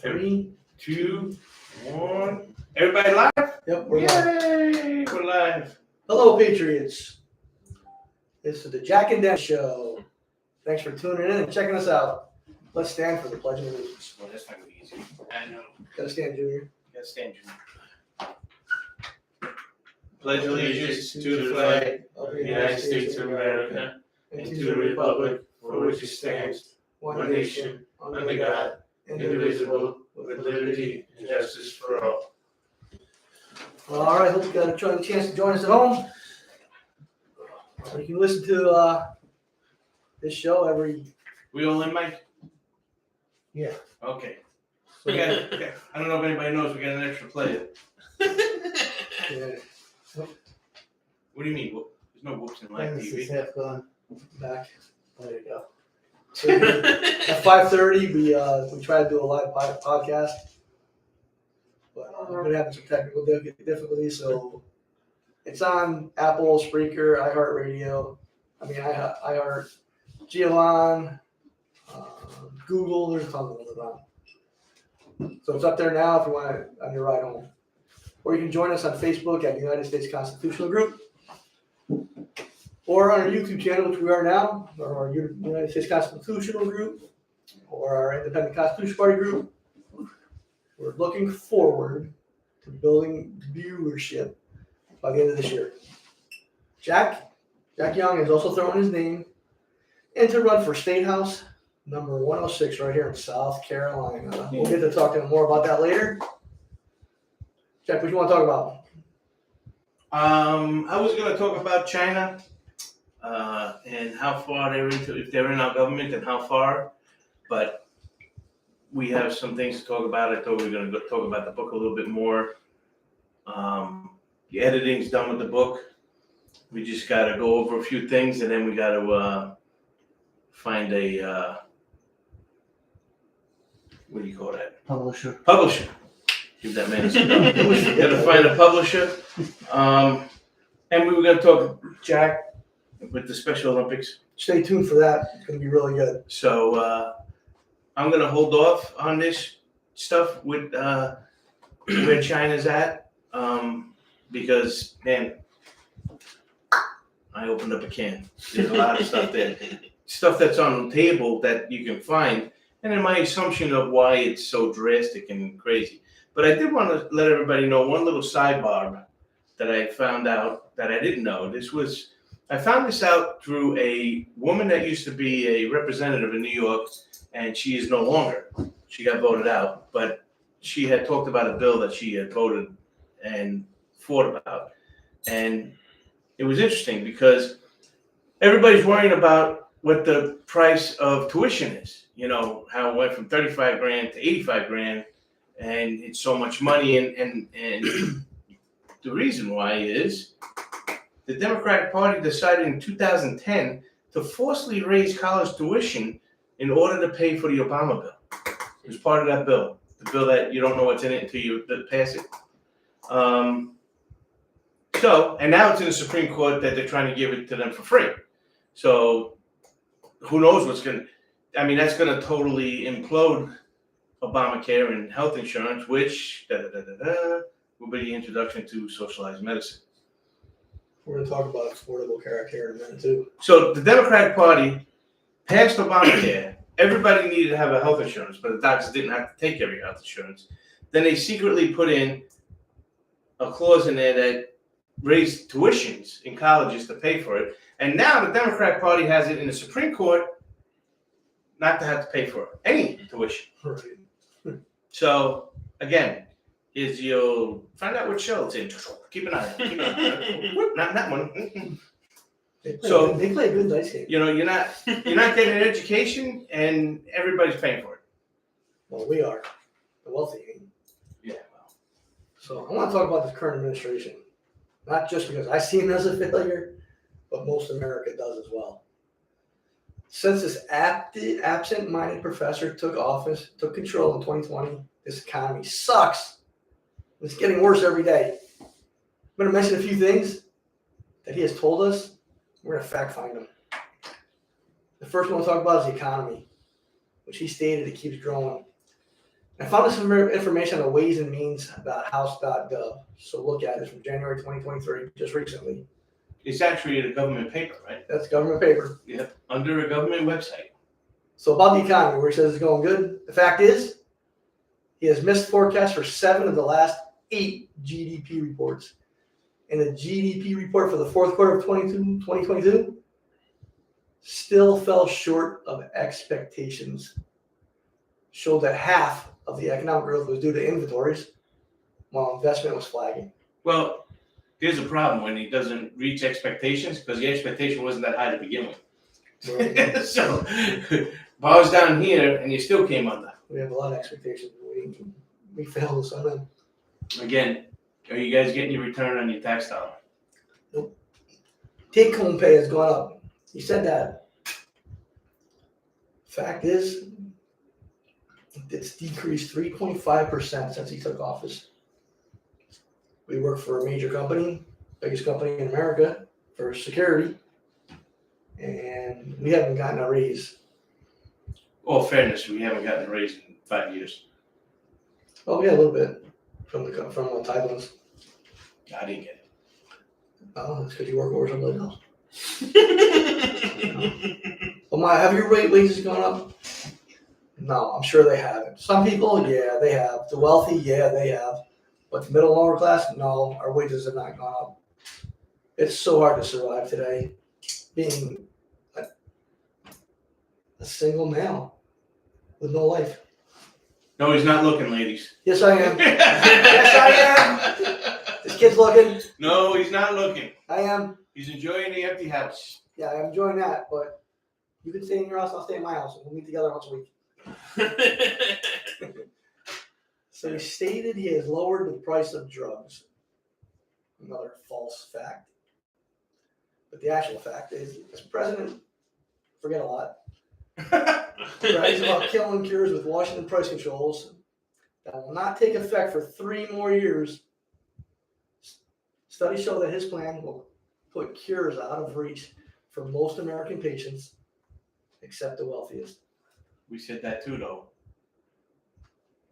3, 2, 1. Everybody live? Yep, we're live. Yay! We're live. Hello, Patriots. This is the Jack and Dan Show. Thanks for tuning in and checking us out. Let's stand for the Pledge of Allegiance. Well, that's not gonna be easy. I know. Gotta stand, Junior. Gotta stand, Junior. Pledge allegiance to the flag of the United States of America and to the republic for which it stands, one nation, under God, indivisible, with liberty and justice for all. All right, hope you got a chance to join us at home. You can listen to this show every. We all in, Mike? Yeah. Okay. We got. Okay. I don't know if anybody knows we got an extra player. Yeah. What do you mean? There's no whoops in live This TV. is half gone. Back. There you go. So, at 5:30, we try to do a live podcast, but we're gonna have some technical difficulties. So it's on Apple, Spreaker, iHeartRadio. iHeart, Giovanni, Google. There's tons of them on. So it's up there now if you want it on your ride home. Or you can join us on Facebook at United States Constitutional Group, or on our YouTube channel, which we are now, or our United States Constitutional Group, or our Independent Constitution Party group. We're looking forward to building viewership by the end of this year. Jack Young has also thrown his name in to run for State House number 106 right here in South Carolina. We'll get to talk to him more about that later. Jack, what do you want to talk about? I was going to talk about China and how far they're into, if they're in our government and how far, but we have some things to talk about. I thought we were going to talk about the book a little bit more. The editing's done with the book. We just got to go over a few things, and then we got to find a, what do you call that? Publisher. Publisher. Give that man a cigar. We got to find a publisher. And we were going to talk, Jack, with the Special Olympics. Stay tuned for that. It's going to be really good. So I'm going to hold off on this stuff with where China's at because, man, I opened up a can. There's a lot of stuff there. Stuff that's on the table that you can find. And then my assumption of why it's so drastic and crazy. But I did want to let everybody know one little sidebar that I found out that I didn't know. I found this out through a woman that used to be a representative in New York, and she is no longer. She got voted out, but she had talked about a bill that she had voted and fought about. And it was interesting because everybody's worrying about what the price of tuition is. You know, how it went from 35 grand to 85 grand. And it's so much money, and the reason why is the Democratic Party decided in 2010 to forcibly raise college tuition in order to pay for the Obama bill. It was part of that bill, the bill that you don't know what's in it until you pass it. And now it's in the Supreme Court that they're trying to give it to them for free. So who knows what's going to, that's going to totally implode Obamacare and health insurance, which will be the introduction to socialized medicine. We're going to talk about affordable care in a minute, too. So the Democratic Party passed Obamacare. Everybody needed to have a health insurance, but the doctors didn't have to take every health insurance. Then they secretly put in a clause in there that raised tuitions in colleges to pay for it. And now the Democratic Party has it in the Supreme Court not to have to pay for any tuition. Right. So, again, you'll find out what show it's in. Keep an eye on it. Not that one. They play a good dice game. You know, you're not getting an education, and everybody's paying for it. Well, we are. The wealthy ain't. Yeah, well. So I want to talk about this current administration. Not just because I see him as a failure, but most America does as well. Since this absent-minded professor took control in 2020, this economy sucks. It's getting worse every day. I'm going to mention a few things that he has told us. We're going to fact-find them. The first one we'll talk about is the economy, which he stated it keeps growing. I found this information on the Ways and Means.house.gov. So look at it from January 2023, just recently. It's actually in a government paper, right? That's government paper. Yeah, under a government website. So about the economy, where he says it's going good, the fact is, he has missed forecasts for 7 of the last 8 GDP reports. And the GDP report for the fourth quarter of 2022 still fell short of expectations. Showed that half of the economic growth was due to inventories, while investment was flagging. Well, there's a problem when he doesn't reach expectations because the expectation wasn't that high to begin with. So, bars down here, and you still came under. We have a lot of expectations. We failed on them. Again, are you guys getting your return on your tax dollar? Nope. Take-home pay has gone up. He said that. Fact is, it's decreased 3.5% since he took office. We work for a major company, biggest company in America for security, and we haven't gotten a raise. Well, fairness, we haven't gotten a raise in 5 years. Oh, yeah, a little bit from the Thailands. I didn't get it. Oh, that's because you work over somebody else. Well, have your wages gone up? No, I'm sure they haven't. Some people, yeah, they have. The wealthy, yeah, they have. But the middle and lower class, no, our wages have not gone up. It's so hard to survive today being a single male with no life. No, he's not looking, ladies. Yes, I am. Yes, I am. This kid's looking. No, he's not looking. I am. He's enjoying the empty house. Yeah, I'm enjoying that, but you can stay in your house, I'll stay in my house, and we'll meet together once a week. So he stated he has lowered the price of drugs. Another false fact. But the actual fact is, this president, forget a lot, brags about killing cures with Washington price controls that will not take effect for 3 more years. Studies show that his plan will put cures out of reach for most American patients, except the wealthiest. We said that too, though.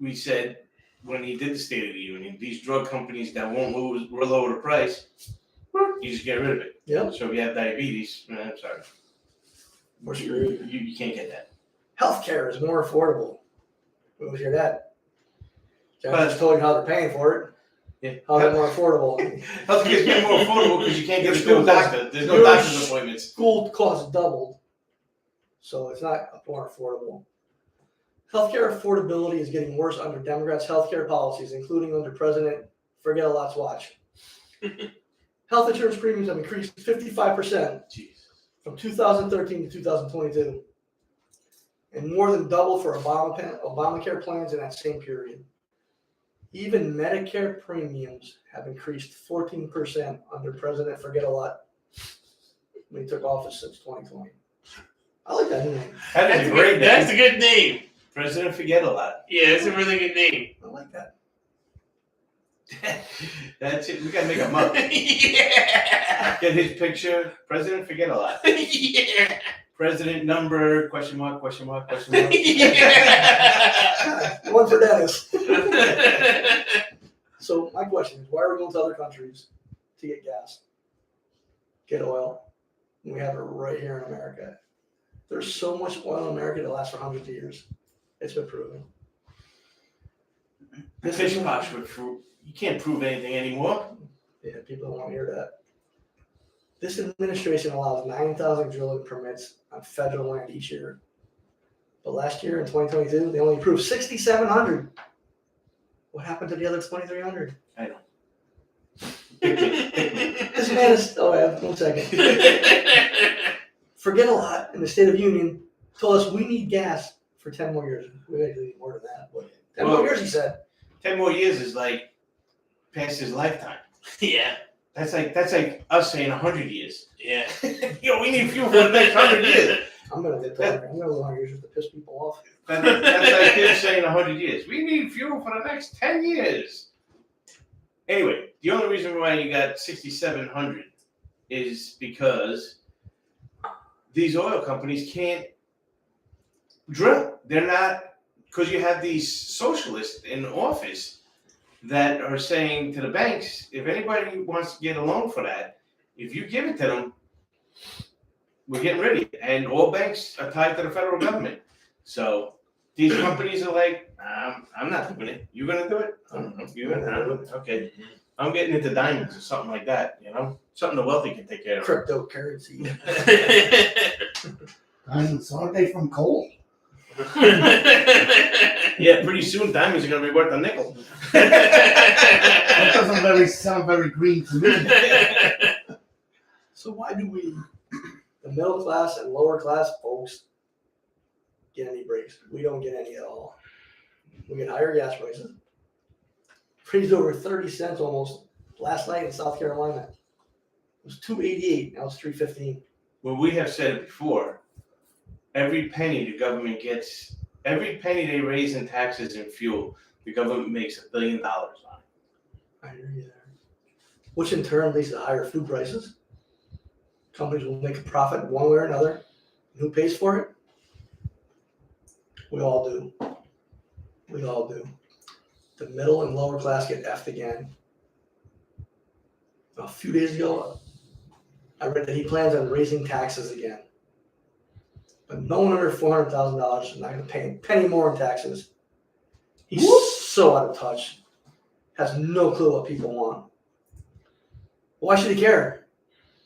We said when he did the State of the Union, these drug companies that won't lower the price, you just get rid of it. Yep. So if you have diabetes, I'm sorry. We're screwed. You can't get that. Healthcare is more affordable. We always hear that. I just told you how they're paying for it. Yeah. How they're more affordable. Healthcare is getting more affordable because you can't get a doctor. There's no your doctor's appointments. School costs doubled, so it's not more affordable. Healthcare affordability is getting worse under Democrats' healthcare policies, including under President Forget-a-Lot's watch. Health insurance premiums have increased 55% from 2013 to 2022, and more than doubled for Obamacare plans in that same period. Even Medicare premiums have increased 14% under President Forget-a-Lot when he took office since 2020. I like that name. That's a great name. That's a good name. President Forget-a-Lot. Yeah, it's a really good name. I like that. That's it. We gotta make a mug. Yeah. Get his picture. President Forget-a-Lot. Yeah. President number, question mark, question mark, question mark. Yeah. One for Dennis. So my question is, why are we going to other countries to get gas, get oil, when we have it right here in America? There's so much oil in America that lasts for hundreds of years. It's been proven. The fish posh with fruit. You can't prove anything anymore. Yeah, people don't want to hear that. This administration allows 9,000 drilling permits on federal land each year. But last year in 2022, they only approved 6,700. What happened to the other 2,300? I know. This man is, one second. Forget-a-Lot in the State of Union told us we need gas for 10 more years. We actually need more than that, but 10 more years, he said. 10 more years is like past his lifetime. Yeah. That's like us saying 100 years. Yeah. Yo, we need fuel for the next 100 years. I'm going to get taller. I'm going to go 100 years just to piss people off. That's like him saying 100 years. We need fuel for the next 10 years. Anyway, the only reason why you got 6,700 is because these oil companies can't drill. They're not because you have these socialists in office that are saying to the banks, if anybody wants to get a loan for that, if you give it to them, we're getting ready. And all banks are tied to the federal government. So these companies are like, I'm not doing it. You're going to do it? You're going to do it? Okay. I'm getting into diamonds or something like that, Something the wealthy can take care of. Cryptocurrency. Diamonds, aren't they from coal? Yeah, pretty soon diamonds are going to be worth a nickel. That doesn't sound very green to me. So why do we, the middle class and lower class folks, get any breaks? We don't get any at all. We get higher gas prices. Raised over 30 cents almost last night in South Carolina. It was $2.88. Now it's $3.15. Well, we have said it before. Every penny the government gets, every penny they raise in taxes and fuel, the government makes $1 billion on it. I hear you there. Which in turn leads to higher food prices. Companies will make a profit one way or another. Who pays for it? We all do. We all do. The middle and lower class get effed again. A few days ago, I read that he plans on raising taxes again. But no one under $400,000 is not going to pay a penny more in taxes. He's so out of touch. Has no clue what people want. Why should he care?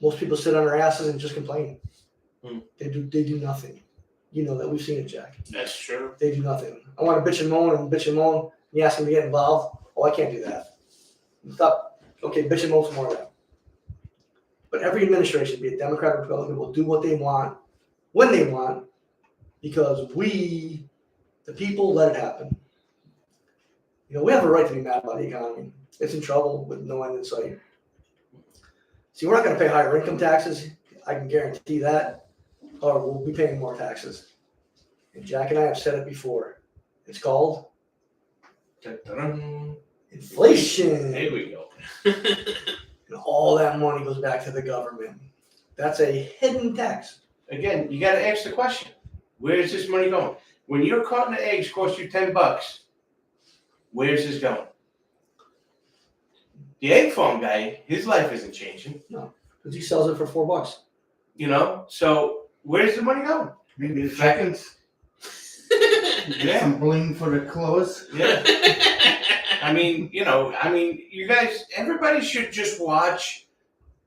Most people sit on their asses and just complain. They do nothing. You know that. We've seen it, Jack. That's true. They do nothing. I want to bitch and moan. You ask them to get involved. Oh, I can't do that. Stop. Okay, bitch and moan some more of that. But every administration, be it Democrat or Republican, will do what they want, when they want, because we, the people, let it happen. We have a right to be mad about the economy. It's in trouble with no end in sight. See, we're not going to pay higher income taxes. I can guarantee that. Or we'll be paying more taxes. And Jack and I have said it before. It's called inflation. There we go. And all that money goes back to the government. That's a hidden tax. Again, you got to ask the question: where is this money going? When your carton of eggs costs you $10, where's this going? The egg farm guy, his life isn't changing. No, because he sells it for $4. So where's the money going? Maybe the seconds. Yeah. Some bling for the clothes. Yeah. You guys, everybody should just watch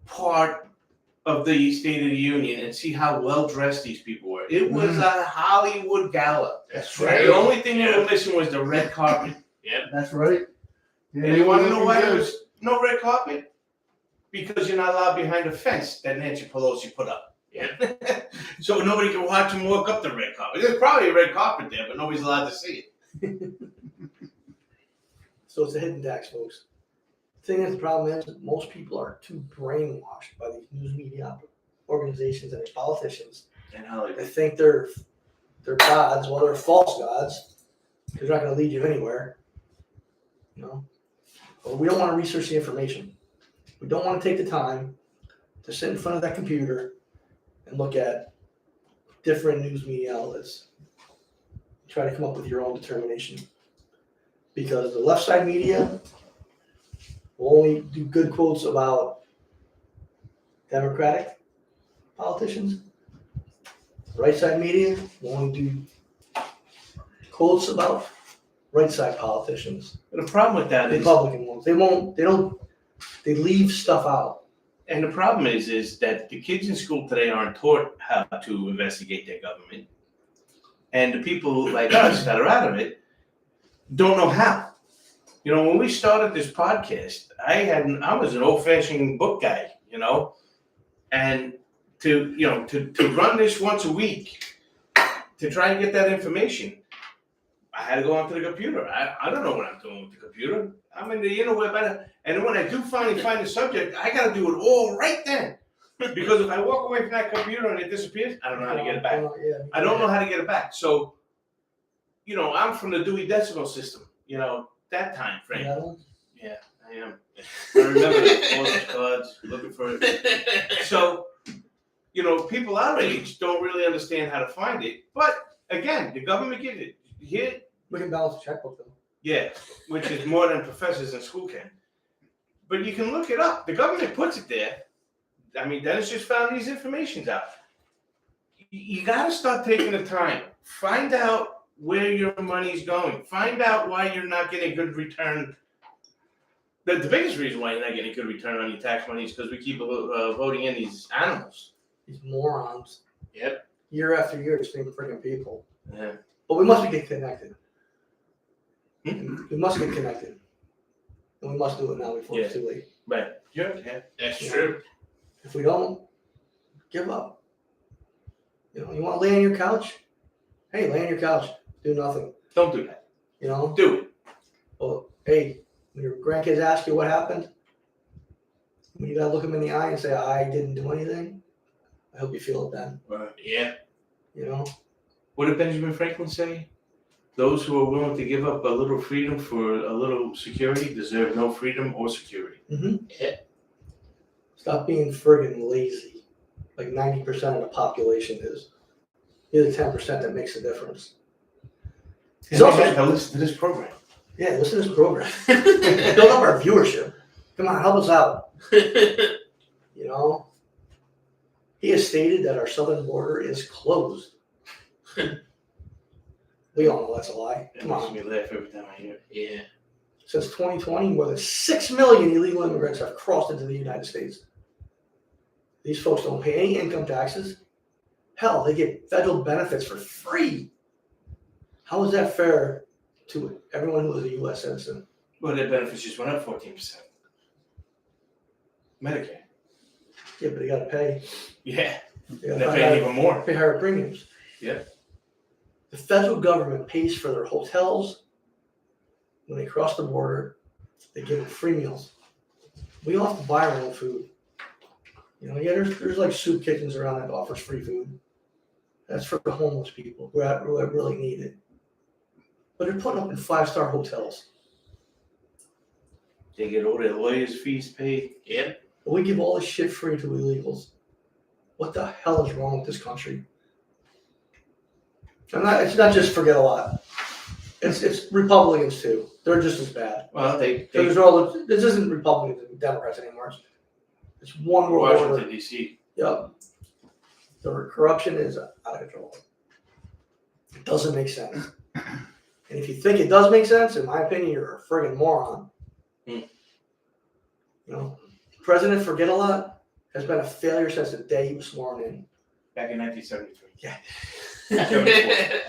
part of the State of the Union and see how well dressed these people were. It was a Hollywood gala. That's right. The only thing they were missing was the red carpet. Yep. That's right. Yeah, And you want to know why there good. was no red carpet? Because you're not allowed behind a fence that Nancy Pelosi put up. Yeah. So nobody can watch him walk up the red carpet. There's probably a red carpet there, but nobody's allowed to see it. So it's a hidden tax, folks. The thing is, the problem is that most people are too brainwashed by these news media organizations and their politicians. And Hollywood. They think they're gods. Well, they're false gods. They're not going to lead you anywhere. But we don't want to research the information. We don't want to take the time to sit in front of that computer and look at different news media outlets. Try to come up with your own determination. Because the left side media will only do good quotes about Democratic politicians. Right side media will only do quotes about right side politicians. But the problem with that is, Republican ones. They leave stuff out. and the problem is that the kids in school today aren't taught how to investigate their government. And the people like us that are out of it don't know how. When we started this podcast, I was an old-fashioned book guy, and to run this once a week, to try and get that information, I had to go onto the computer. I don't know what I'm doing with the computer. I'm in the interweb, and when I do finally find the subject, I got to do it all right then. Because if I walk away from that computer and it disappears, I don't know how to get it back. I don't know how to get it back. So, I'm from the Dewey Decimal System, that time frame. Yeah, I am. I remember all those cards, looking for it. So, people our age don't really understand how to find it. But again, the government gives it. Here, We can balance the checkbook though. Yeah, which is more than professors in school can. But you can look it up. The government puts it there. I mean, Dennis just found these informations out. You got to start taking the time. Find out where your money's going. Find out why you're not getting a good return. The biggest reason why you're not getting a good return on your tax money is because we keep voting in these animals. These morons. Yep. Year after year, the same freaking people. Yeah. But we must get connected. Hmm? We must get connected. And we must do it now before it's too late. Right. Yeah. That's true. If we don't, give up. You know, you want to lay on your couch? Hey, lay on your couch. Do nothing. Don't do that. You know? Do it. Well, hey, when your grandkids ask you what happened, when you gotta look them in the eye and say, I didn't do anything, I hope you feel it then. Yeah. You know? What did Benjamin Franklin say? Those who are willing to give up a little freedom for a little security deserve no freedom or security. Mm-hmm. Yeah. Stop being friggin' lazy. Like 90% of the population is. You're the 10% that makes a difference. He's And also, now listen to this program. yeah, listen to this program. Build up our viewership. Come on, help us out. You know? He has stated that our southern border is closed. We all know that's a lie. It Come makes on. me laugh every time I hear it. Yeah. Since 2020, more than 6 million illegal immigrants have crossed into the United States. These folks don't pay any income taxes. Hell, they get federal benefits for free. How is that fair to everyone who is a U.S. citizen? Well, their benefits just went up 14%. Medicare. Yeah, but they got to pay. Yeah. They And got they're paying even more. pay higher premiums. Yeah. The federal government pays for their hotels. When they cross the border, they give them free meals. We all have to buy our own food. You know, yeah, there's like soup kitchens around that offers free food. That's for the homeless people who really need it. But they're putting up in 5-star hotels. They get all their lawyers' fees paid. Yeah. But we give all this shit free to illegals. What the hell is wrong with this country? It's not just forget a lot. It's Republicans too. They're just as bad. Well, So there's all this isn't Republicans and Democrats anymore. It's one world order. Washington, D.C. Yep. The corruption is out of control. It doesn't make sense. And if you think it does make sense, in my opinion, you're a friggin' moron. Hmm. You know, President Forget a Lot has been a failure since the day he was sworn in. Back in 1973. Yeah. 74.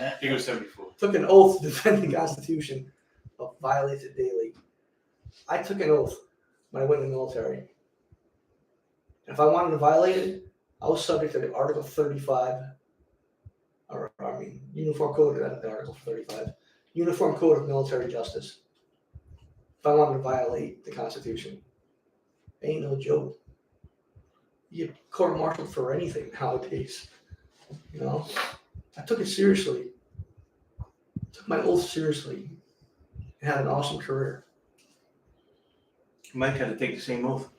I think it was 74. Took an oath to defend the Constitution, but violates it daily. I took an oath when I went in the military. If I wanted to violate it, I was subject to the Article 35, Uniform Code, not the Article 35, Uniform Code of Military Justice. If I wanted to violate the Constitution, ain't no joke. You get court-martialed for anything nowadays. You know, I took it seriously. Took my oath seriously. And had an awesome career. Mike had to take the same oath.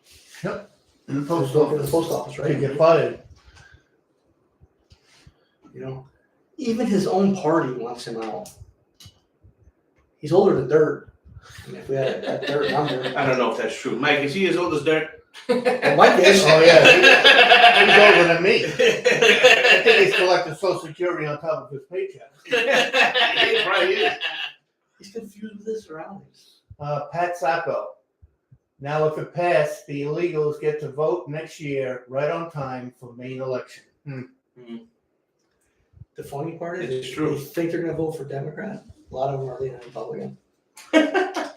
In the post In the office. post office, To right? get fired. You know, even his own party wants him out. He's older than dirt. I mean, if we had that dirt number, I don't know if that's true. Mike, is he as old as dirt? well, Mike is. Oh, yeah. He's older than me. I think he's collecting Social Security on top of his paycheck. He probably is. He's confused with his surroundings. Pat Sacco. Now, if it passed, the illegals get to vote next year right on time for Maine election. The funny part is, It's true. they think they're going to vote for Democrat. A lot of them are leaning Republican. Can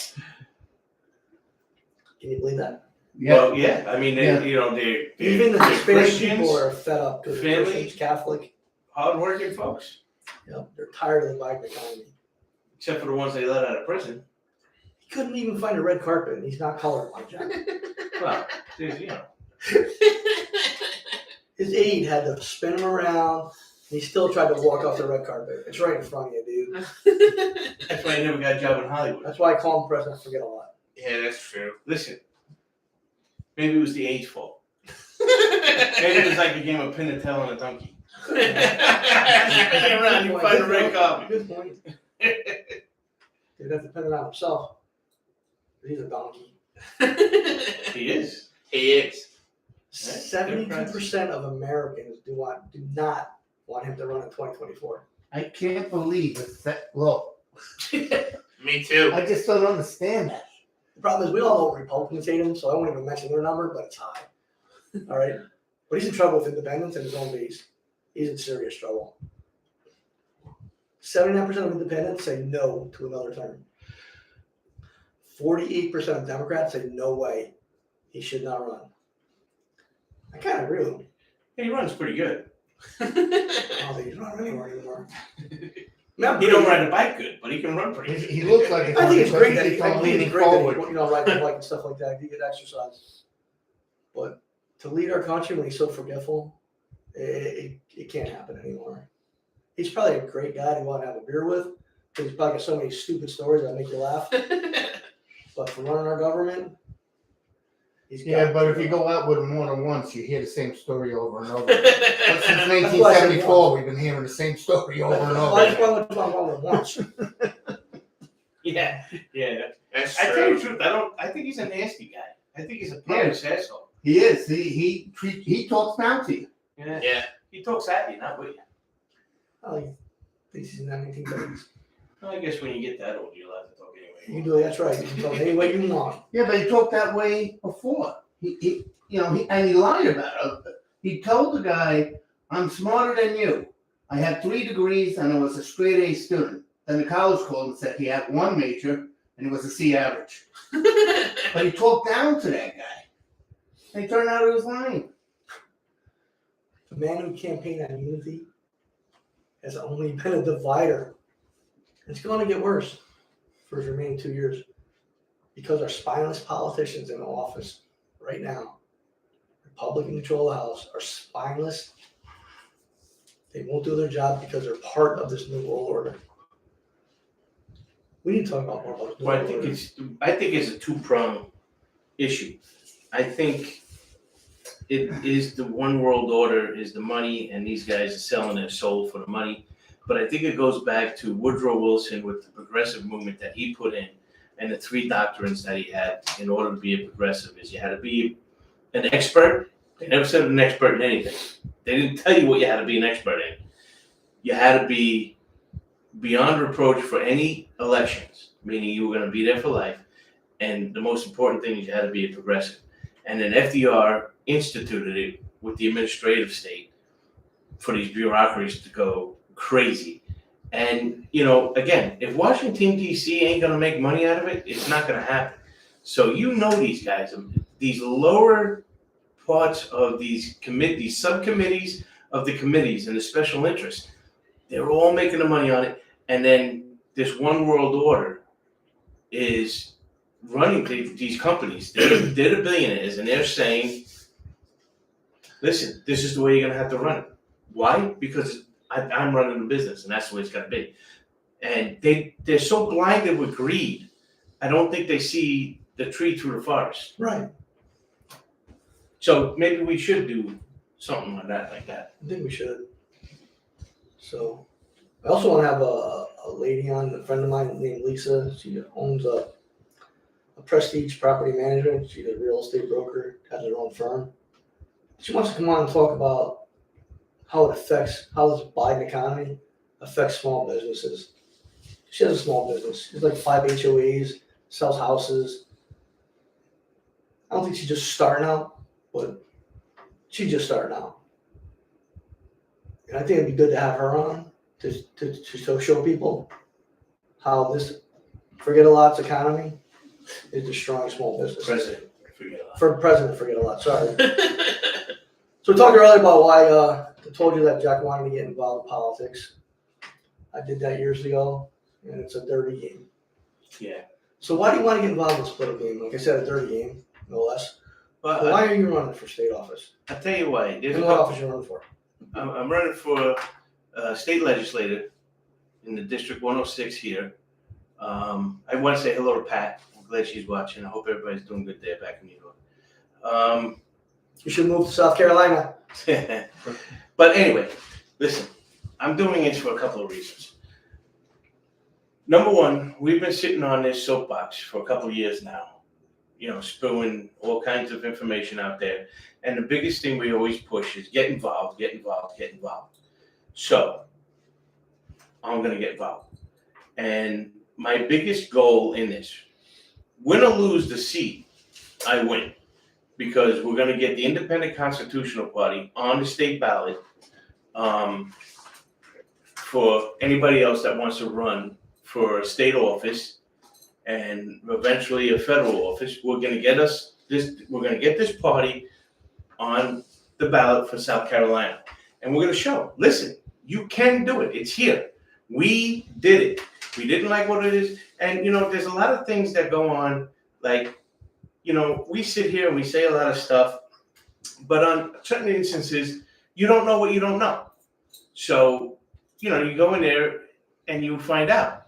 you believe that? Yeah. Well, yeah. I mean, Yeah. they're Even the they're Hispanic Christians, people are fed up because they're family. Christians, Catholic. hardworking folks, They're tired of the Biden economy. except for the ones they let out of prison. He couldn't even find a red carpet, and he's not colorblind, Jack. Well, there's, His aide had to spin him around, and he still tried to walk off the red carpet. It's right in front of you, dude. that's why he never got a job in Hollywood. That's why I call him President Forget a Lot. Yeah, that's true. Listen, maybe it was the age fault. Maybe it was like a game of pin and tail on a donkey. Spin around, you find a red carpet. Good point. He'd have to depend on himself. He's a donkey. He is. He is. 72% of Americans do not want him to run in 2024. I can't believe it's that low. Me too. I just don't understand that. The problem is we all know Republicans hate him, so I won't even mention their number, but it's high. All right? But he's in trouble with independents and his own base. He's in serious trouble. 79% of independents say no to another term. 48% of Democrats say no way. He should not run. I kind of agree with him. He runs pretty good. I don't think he's running anymore. He don't ride a bike good, but he can run pretty good. He looks like I think it's great that he's leaning he ride the bike and stuff like that. He get exercise. But to lead our country when he's so forgetful, it can't happen anymore. He's probably a great guy to want to have a beer with because he's probably got so many stupid stories that make you laugh. But for running our government, but if you go out with him more than once, you hear the same story over and over. But since 1974, we've been hearing the same story over and over. That's why we're talking once. Yeah. That's I tell you true. the truth, I think he's a nasty guy. I think he's a pompous asshole. He is. He talks down to you. Yeah. He talks at you, not with you. Oh, he thinks he's in the 1930s. Well, I guess when you get that old, you're allowed to talk You anyway. can do it. That's right. You can talk any way you want. Yeah, but he talked that way before. He lied about it. He told the guy, "I'm smarter than you. I had 3 degrees and I was a straight A student." Then the college called and said he had 1 major and he was a C average. But he talked down to that guy. And it turned out he was lying. The man who campaigned on unity has only been a divider. It's going to get worse for his remaining 2 years because our spineless politicians in office right now, Republican control of the House, are spineless. They won't do their job because they're part of this new world order. We need to talk about more about this new Well, world order. I think it's a 2-pronged issue. I think it is the one world order is the money, and these guys are selling their soul for the money. But I think it goes back to Woodrow Wilson with the progressive movement that he put in, and the 3 doctrines that he had in order to be a progressive is you had to be an expert. They never said an expert in anything. They didn't tell you what you had to be an expert in. You had to be beyond reproach for any elections, meaning you were going to be there for life. And the most important thing is you had to be a progressive. And then FDR instituted it with the administrative state for these bureaucracies to go crazy. And, again, if Washington, D.C. ain't going to make money out of it, it's not going to happen. So these guys, these lower parts of these subcommittees of the committees and the special interests, they're all making the money on it. And then this one world order is running these companies. They're the billionaires, and they're saying, listen, this is the way you're going to have to run it. Why? Because I'm running the business, and that's the way it's got to be. And they're so blinded with greed, I don't think they see the tree through the forest. Right. So maybe we should do something like that. I think we should. So, I also want to have a lady on, a friend of mine named Lisa. She owns a Prestige Property Management. She's a real estate broker, has her own firm. She wants to come on and talk about how this Biden economy affects small businesses. She has a small business. She's like 5 HOAs, sells houses. I don't think she's just starting out, but she's just starting out. And I think it'd be good to have her on to show people how this forget-a-lot's economy is destroying small business. President, forget about it. For president, forget a lot. Sorry. So we talked earlier about why I told you that Jack wanted to get involved in politics. I did that years ago, and it's a dirty game. Yeah. So why do you want to get involved in this political game? Like I said, a dirty game, no less. But So why are you running for state office? I'll tell you why. There's And a what couple. office you running for? I'm running for state legislator in the District 106 here. I want to say hello to Pat. I'm glad she's watching. I hope everybody's doing good there back in New York. You should move to South Carolina. But anyway, listen, I'm doing this for a couple of reasons. Number one, we've been sitting on this soapbox for a couple of years now, spewing all kinds of information out there. And the biggest thing we always push is get involved, get involved, get involved. So I'm going to get involved. And my biggest goal in this, win or lose the seat, I win. Because we're going to get the Independent Constitutional Party on the state ballot for anybody else that wants to run for a state office and eventually a federal office. We're going to get this party on the ballot for South Carolina. And we're going to show, listen, you can do it. It's here. We did it. We didn't like what it is. And, there's a lot of things that go on, like, we sit here and we say a lot of stuff, but on certain instances, you don't know what you don't know. So, you go in there and you find out,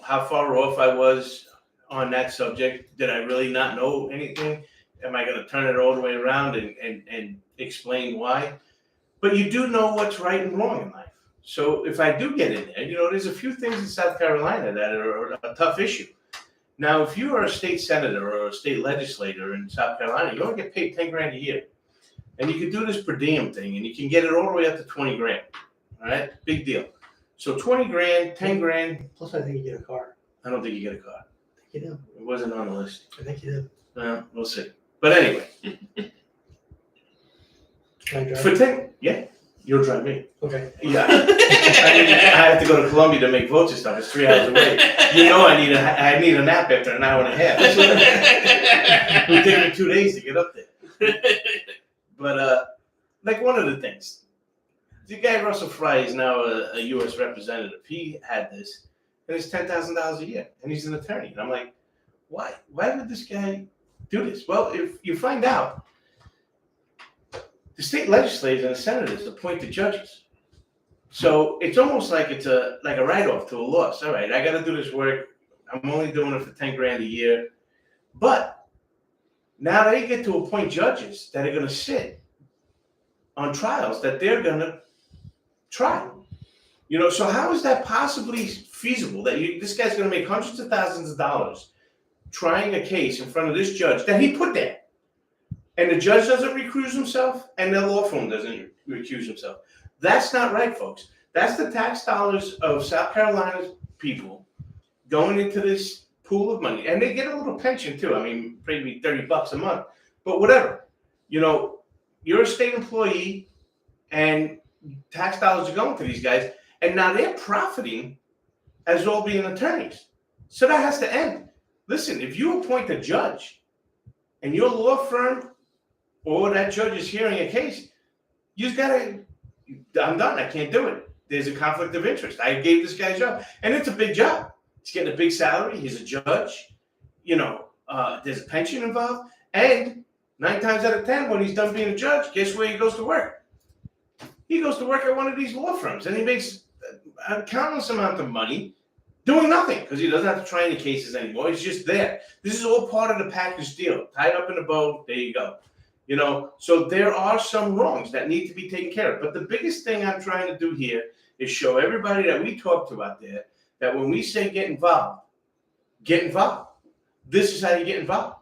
how far off I was on that subject. Did I really not know anything? Am I going to turn it all the way around and explain why? But you do know what's right and wrong in life. So if I do get in there, there's a few things in South Carolina that are a tough issue. Now, if you are a state senator or a state legislator in South Carolina, you only get paid $10,000 a year. And you can do this per diem thing, and you can get it all the way up to $20,000. All right? Big deal. So $20,000, $10,000. Plus, I think you get a car. I don't think you get a car. I think you do. It wasn't on the list. I think you do. We'll see. But anyway, Can I drive? for 10, yeah, you'll drive me. Okay. Yeah. I have to go to Columbia to make votes and stuff. It's 3 hours away. I need a nap after an hour and a half. It would take me 2 days to get up there. But like one of the things, the guy Russell Fry is now a U.S. representative. He had this, and it's $10,000 a year, and he's an attorney. And I'm like, why? Why would this guy do this? Well, if you find out, the state legislators and the senators appoint the judges. So it's almost like it's a write-off to a loss. All right, I got to do this work. I'm only doing it for $10,000 a year. But now they get to appoint judges that are going to sit on trials that they're going to try. So how is that possibly feasible? That this guy's going to make hundreds of thousands of dollars trying a case in front of this judge that he put there, and the judge doesn't recuse himself, and the law firm doesn't recuse himself. That's not right, folks. That's the tax dollars of South Carolina's people going into this pool of money, and they get a little pension too. I mean, maybe $30 a month, but whatever. You're a state employee, and tax dollars are going to these guys, and now they're profiting as all being attorneys. So that has to end. Listen, if you appoint a judge, and your law firm or that judge is hearing a case, you gotta. I'm done. I can't do it. There's a conflict of interest. I gave this guy a job, and it's a big job. He's getting a big salary. He's a judge. There's a pension involved, and 9 times out of 10, when he's done being a judge, guess where he goes to work? He goes to work at one of these law firms, and he makes a countless amount of money doing nothing because he doesn't have to try any cases anymore. He's just there. This is all part of the package deal. Tied up in a bow. There you go. So there are some wrongs that need to be taken care of. But the biggest thing I'm trying to do here is show everybody that we talk to out there that when we say get involved, get involved. This is how you get involved.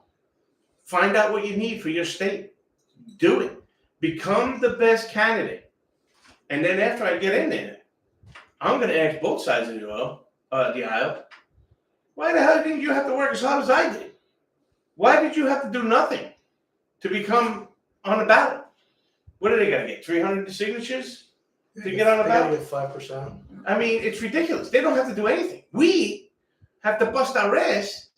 Find out what you need for your state. Do it. Become the best candidate. And then after I get in there, I'm going to ask both sides of the aisle, why the hell didn't you have to work as hard as I did? Why did you have to do nothing to become on the ballot? What are they going to get, 300 signatures to get on the ballot? They gotta get 5%. I mean, it's ridiculous. They don't have to do anything. We have to bust our ass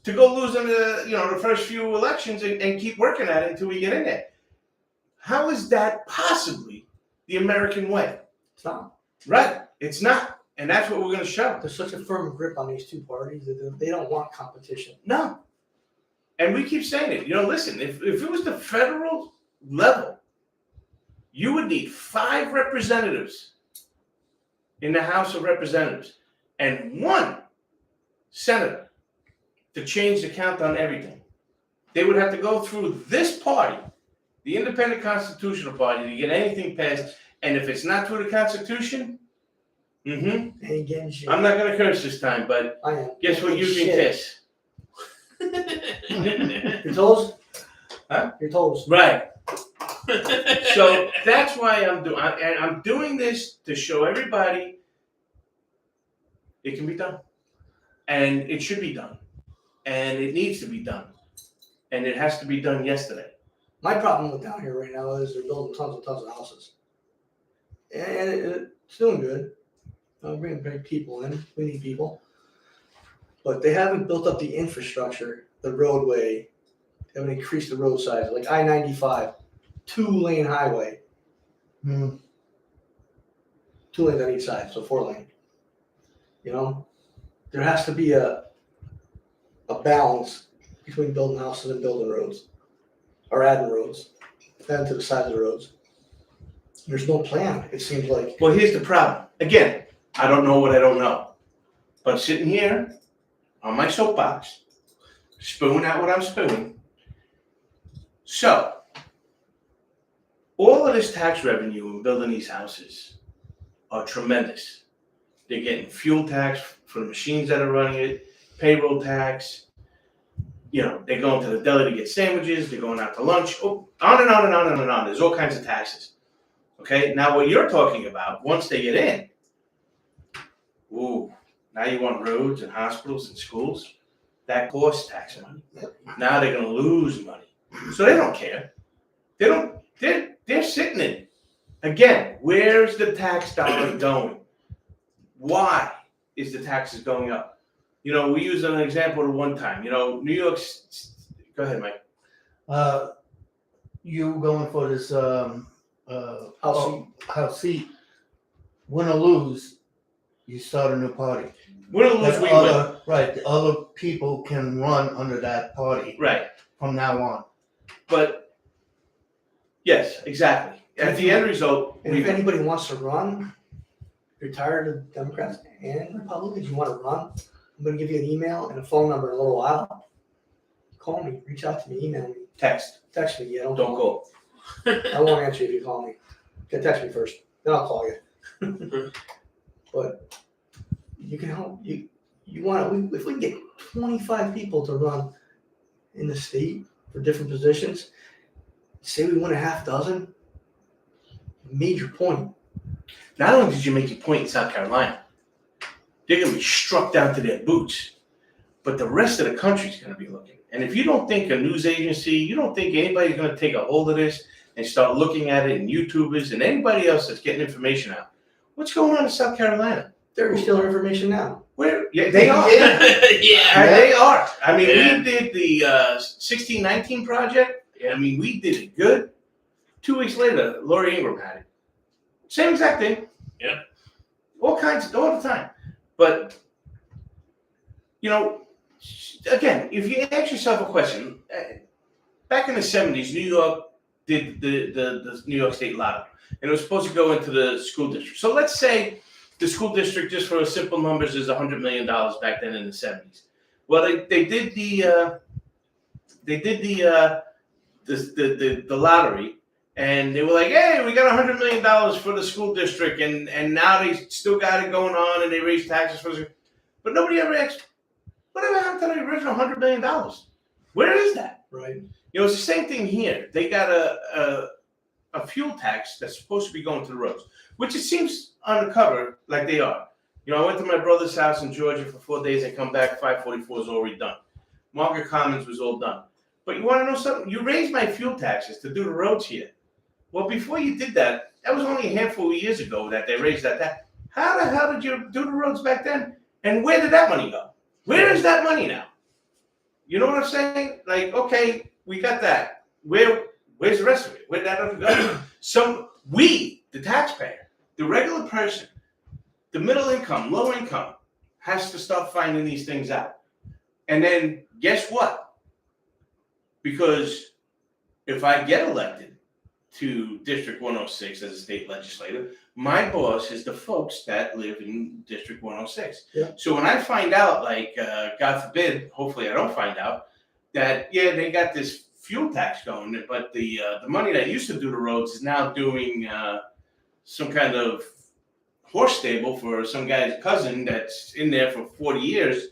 to go lose in the first few elections and keep working at it until we get in there. How is that possibly the American way? It's not. Right. It's not. And that's what we're going to show. There's such a firm grip on these two parties that they don't want competition. No. And we keep saying it. Listen, if it was the federal level, you would need 5 representatives in the House of Representatives and 1 senator to change the count on everything. They would have to go through this party, the Independent Constitutional Party, to get anything passed. And if it's not through the Constitution, Mm-hmm. Ain't getting shit. I'm not gonna curse this time, but I am. guess what you can Shit. kiss? Your toes? Huh? Your toes. Right. So that's why I'm doing this to show everybody it can be done, and it should be done, and it needs to be done, and it has to be done yesterday. My problem with down here right now is they're building tons and tons of houses. And it's doing good. Bring people in. We need people. But they haven't built up the infrastructure, the roadway. They haven't increased the road size. Like I-95, 2-lane highway. Hmm. 2 lanes on each side, so 4-lane. You know? There has to be a balance between building houses and building roads. Or adding roads. Adding to the sides of the roads. There's no plan, it seems like. Well, here's the problem. Again, I don't know what I don't know, but sitting here on my soapbox, spewing out what I'm spewing. So, all of this tax revenue in building these houses are tremendous. They're getting fuel tax for the machines that are running it, payroll tax. You know, they're going to the deli to get sandwiches. They're going out to lunch. Oh, on and on and on and on. There's all kinds of taxes. Okay, now what you're talking about, once they get in, ooh, now you want roads and hospitals and schools? That costs tax money. Now they're gonna lose money. So they don't care. They're sitting in it. Again, where's the tax dollar going? Why is the taxes going up? You know, we used an example at one time. You know, New York's, go ahead, Mike. You going for this House seat? Win or lose, you start a new party. Win or lose, we win. Right, the other people can run under that party Right. from now on. But, yes, exactly. At the end result, And we if anybody wants to run, you're tired of Democrats and Republicans, you want to run, I'm going to give you an email and a phone number in a little while. Call me, reach out to me, email me, text, text me. Yeah, don't call call. me. I won't answer you if you call me. Okay, text me first, then I'll call you. But you can help. You want to, if we can get 25 people to run in the state for different positions, say we win a half dozen, major point. Not only did you make your point in South Carolina, they're going to be struck down to their boots, but the rest of the country's going to be looking. And if you don't think a news agency, you don't think anybody's going to take a hold of this and start looking at it, and YouTubers and anybody else that's getting information out, what's going on in South Carolina? They're stealing information now. Where? Yeah, they are. Yeah. They are. I mean, Yeah. we did the 1619 project. I mean, we did it good. 2 weeks later, Lori Ingram had it. Same exact thing. Yeah. All kinds, all the time. But, you know, again, if you ask yourself a question, back in the 70s, New York did the New York State Lotto, and it was supposed to go into the school district. So let's say the school district, just for simple numbers, is $100 million back then in the 70s. Well, they did the lottery, and they were like, hey, we got $100 million for the school district, and now they still got it going on, and they raised taxes for it. But nobody ever asked, whatever happened to the original $100 million? Where is that? Right. You know, it's the same thing here. They got a fuel tax that's supposed to be going to the roads, which it seems undercover like they are. You know, I went to my brother's house in Georgia for 4 days. I come back, 544 is already done. Market Commons was all done. But you want to know something? You raised my fuel taxes to do the roads here. Well, before you did that, that was only a handful of years ago that they raised that tax. How the hell did you do the roads back then? And where did that money go? Where is that money now? You know what I'm saying? Like, okay, we got that. Where's the rest of it? Where did that go? We, the taxpayer, the regular person, the middle income, low income, has to start finding these things out. And then guess what? Because if I get elected to District 106 as a state legislator, my boss is the folks that live in District 106. Yeah. So when I find out, like, God forbid, hopefully I don't find out, that, yeah, they got this fuel tax going, but the money that used to do the roads is now doing some kind of horse stable for some guy's cousin that's in there for 40 years,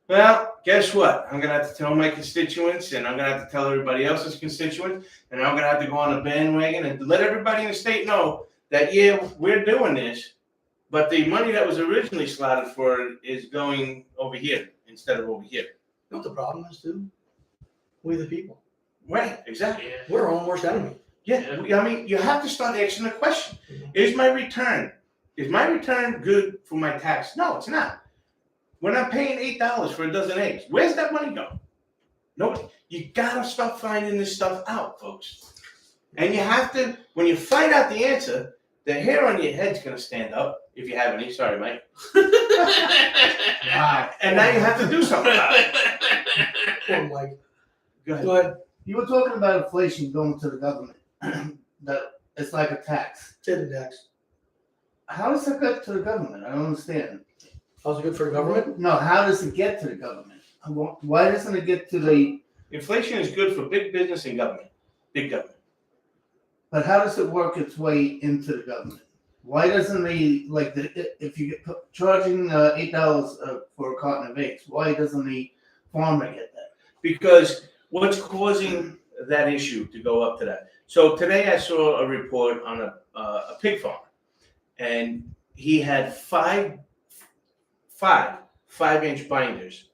well, guess what? I'm gonna have to tell my constituents, and I'm gonna have to tell everybody else's constituents, and I'm gonna have to go on a bandwagon and let everybody in the state know that, yeah, we're doing this, but the money that was originally slotted for it is going over here instead of over here. You know what the problem is, too? We the people. Right, exactly. Yeah. We're our own worst enemy. Yeah, I mean, you have to start asking the question: Is my return good for my tax? No, it's not. When I'm paying $8 for a dozen eggs, where's that money go? Nobody. You gotta start finding this stuff out, folks. And you have to, when you find out the answer, the hair on your head's gonna stand up if you have any. Sorry, Mike. Wow. And now you have to do something about it. Poor Mike. Go ahead. Go ahead. You were talking about inflation going to the government. That it's like a tax. Hidden tax. How does that get to the government? I don't understand. How's it good for the government? No, how does it get to the government? Why doesn't it get to the? Inflation is good for big business and government. Big government. But how does it work its way into the government? Why doesn't if you get charging $8 for a carton of eggs? Why doesn't the farmer get that? Because what's causing that issue to go up to that? So today I saw a report on a pig farm, and he had five 5-inch binders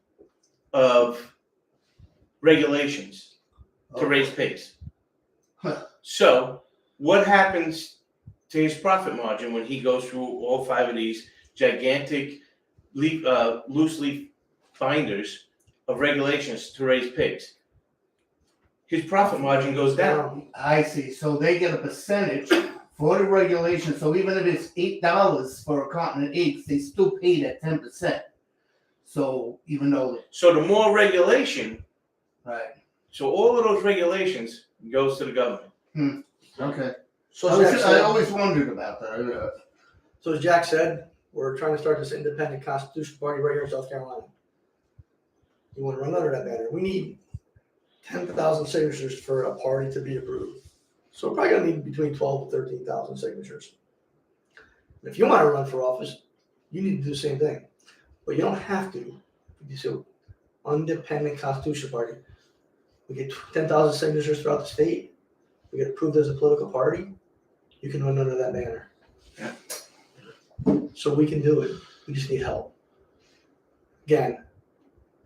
of regulations to raise pigs. Huh. So what happens to his profit margin when he goes through all 5 of these gigantic loose leaf binders of regulations to raise pigs? His profit margin goes down. I see. So they get a percentage for the regulation. So even if it's $8 for a carton of eggs, they still pay that 10%. So even though So the more regulation, right. so all of those regulations goes to the government. Okay. So I as Jack said, always wondered about that. so as Jack said, we're trying to start this independent constitutional party right here in South Carolina. You want to run under that banner? We need 10,000 signatures for a party to be approved. So we're probably going to need between 12 to 13,000 signatures. If you want to run for office, you need to do the same thing. But you don't have to. You do independent constitutional party. We get 10,000 signatures throughout the state. We get approved as a political party. You can run under that banner. Yeah. So we can do it. We just need help. Again,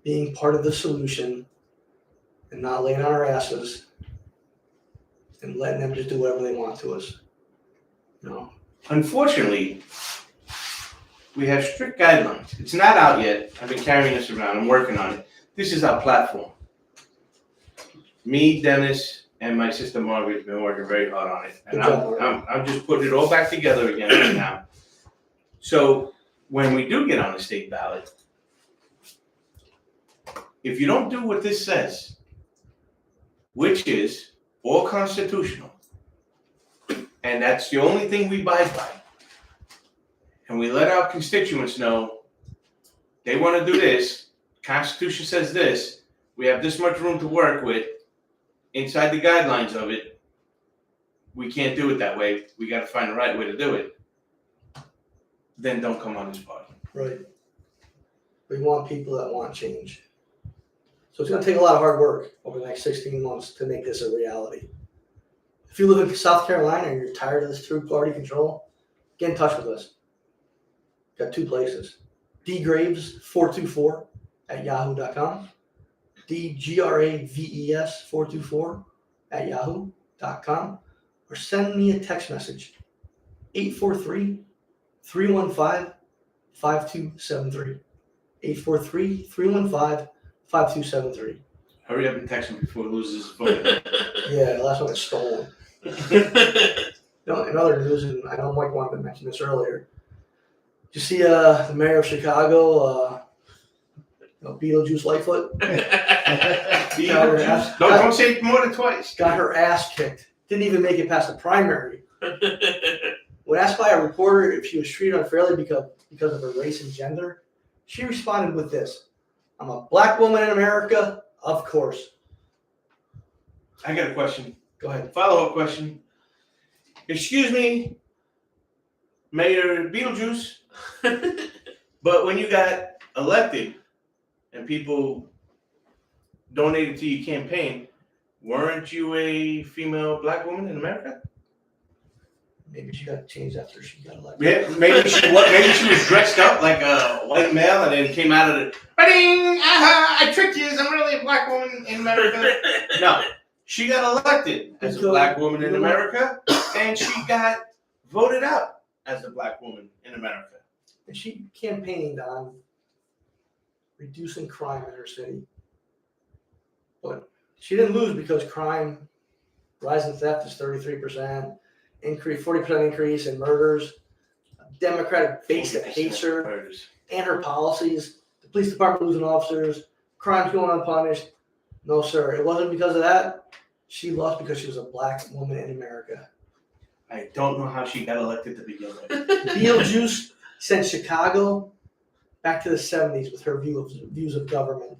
being part of the solution and not laying on our asses and letting them just do whatever they want to us. No. Unfortunately, we have strict guidelines. It's not out yet. I've been carrying this around. I'm working on it. This is our platform. Me, Dennis, and my sister Margaret have been working very hard on it. And I'm just putting it all back together again right now. So when we do get on the state ballot, if you don't do what this says, which is all constitutional, and that's the only thing we abide by, and we let our constituents know they want to do this, Constitution says this, we have this much room to work with, inside the guidelines of it, we can't do it that way, we got to find the right way to do it, then don't come on this party. Right. We want people that want change. So it's going to take a lot of hard work over the next 16 months to make this a reality. If you live in South Carolina and you're tired of this two-party control, get in touch with us. Got 2 places. dgraves424@yahoo.com. dgraves424@yahoo.com. Or send me a text message. 843-315-5273. 843-315-5273. Hurry up and text him before he loses his phone. Yeah, the last one got stolen. In other news, and I know Mike wanted to mention this earlier. Did you see the mayor of Chicago, Beetlejuice Lightfoot? Don't say it more than twice. Got her ass kicked. Didn't even make it past the primary. When asked by a reporter if she was treated unfairly because of her race and gender, she responded with this: "I'm a black woman in America, of course." I got a question. Go ahead. Follow-up question. Excuse me, Mayor Beetlejuice. But when you got elected and people donated to your campaign, weren't you a female black woman in America? Maybe she got changed after she got elected. Yeah, maybe she was dressed up like a white male and then came out of the ba-ding, aha, I tricked you, I'm really a black woman in America. No, she got elected as a black woman in America, and she got voted out as a black woman in America. And she campaigned on reducing crime in her city. But she didn't lose because crime, rise in theft is 33%, 40% increase in murders, a Democratic base that hates her, Murders. and her policies, the police department losing officers, crimes going unpunished. No, sir, it wasn't because of that. She lost because she was a black woman in America. I don't know how she got elected to begin with. Beetlejuice sent Chicago back to the 70s with her views of government.